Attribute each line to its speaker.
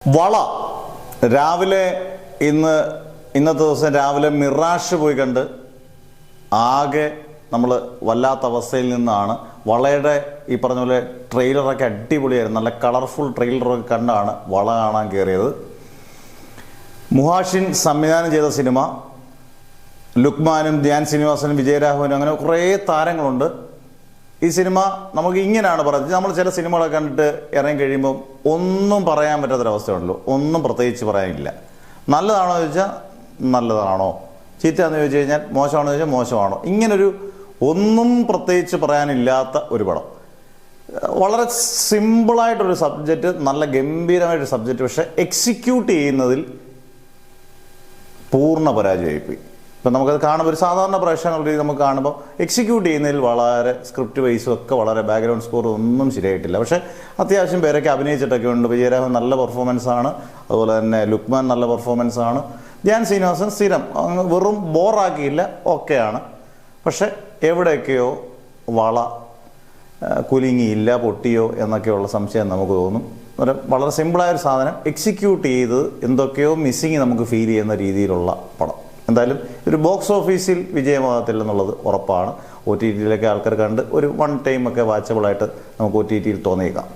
Speaker 1: വള രാവിലെ ഇന്നത്തെ ദിവസം രാവിലെ മിറാഷ് പോയി കണ്ട് ആകെ നമ്മൾ വല്ലാത്ത അവസ്ഥയിൽ നിന്നാണ്. വളയുടെ ഈ പറഞ്ഞ പോലെ ട്രെയിലറൊക്കെ അടിപൊളിയായിരുന്നു, നല്ല കളർഫുൾ ട്രെയിലറൊക്കെ കണ്ടാണ് വള കാണാൻ കയറിയത്. മുഹാഷിൻ സംവിധാനം ചെയ്ത സിനിമ, ലുക്മാനും ധ്യാൻ ശ്രീനിവാസനും വിജയരാഘവനും അങ്ങനെ കുറേ താരങ്ങളുണ്ട്. ഈ സിനിമ നമുക്ക് ഇങ്ങനെയാണ് പറയുന്നത്. നമ്മൾ ചില സിനിമകളൊക്കെ കണ്ടിട്ട് ഇറങ്ങി കഴിയുമ്പം ഒന്നും പറയാൻ പറ്റാത്തൊരവസ്ഥയുണ്ടല്ലോ, ഒന്നും പ്രത്യേകിച്ച് പറയാനില്ല. നല്ലതാണോ ചോദിച്ചാൽ നല്ലതാണോ, ചീത്തയാണെന്ന് ചോദിച്ചു കഴിഞ്ഞാൽ മോശമാണോ ചോദിച്ചാൽ മോശമാണോ, ഇങ്ങനൊരു ഒന്നും പ്രത്യേകിച്ച് പറയാനില്ലാത്ത ഒരു പടം. വളരെ സിമ്പിളായിട്ടൊരു സബ്ജക്റ്റ്, നല്ല ഗംഭീരമായിട്ടൊരു സബ്ജക്റ്റ്, പക്ഷെ എക്സിക്യൂട്ട് ചെയ്യുന്നതിൽ പൂർണ്ണ പരാജയമായിപ്പോയി. ഇപ്പം നമുക്കത് കാണുമ്പോൾ ഒരു സാധാരണ പ്രേക്ഷകരുടെ രീതി നമുക്ക് കാണുമ്പോൾ എക്സിക്യൂട്ട് ചെയ്യുന്നതിൽ വളരെ സ്ക്രിപ്റ്റ് വൈസും ഒക്കെ വളരെ ബാക്ക്ഗ്രൗണ്ട് സ്കോർ ഒന്നും ശരിയായിട്ടില്ല. പക്ഷേ അത്യാവശ്യം പേരൊക്കെ അഭിനയിച്ചിട്ടൊക്കെ ഉണ്ട്. വിജയരാഘവൻ നല്ല പെർഫോമൻസ് ആണ്, അതുപോലെ തന്നെ ലുക്മാൻ നല്ല പെർഫോമൻസ് ആണ്, ധ്യാൻ ശ്രീനിവാസൻ സ്ഥിരം വെറും ബോറാക്കിയില്ല, ഓക്കെയാണ്. പക്ഷെ എവിടെയൊക്കെയോ വള കുലുങ്ങിയില്ല, പൊട്ടിയോ എന്നൊക്കെയുള്ള സംശയം നമുക്ക് തോന്നും. വളരെ സിമ്പിളായൊരു സാധനം എക്സിക്യൂട്ട് ചെയ്ത് എന്തൊക്കെയോ മിസ്സിങ് നമുക്ക് ഫീൽ ചെയ്യുന്ന രീതിയിലുള്ള പടം. എന്തായാലും ഒരു ബോക്സ് ഓഫീസിൽ വിജയമാകത്തില്ലെന്നുള്ളത് ഉറപ്പാണ്. OTT-യിലൊക്കെ ആൾക്കാർ കണ്ട് ഒരു വൺ ടൈം ഒക്കെ വാച്ചബിളായിട്ട് നമുക്ക് OTT-യിൽ തോന്നിയേക്കാം.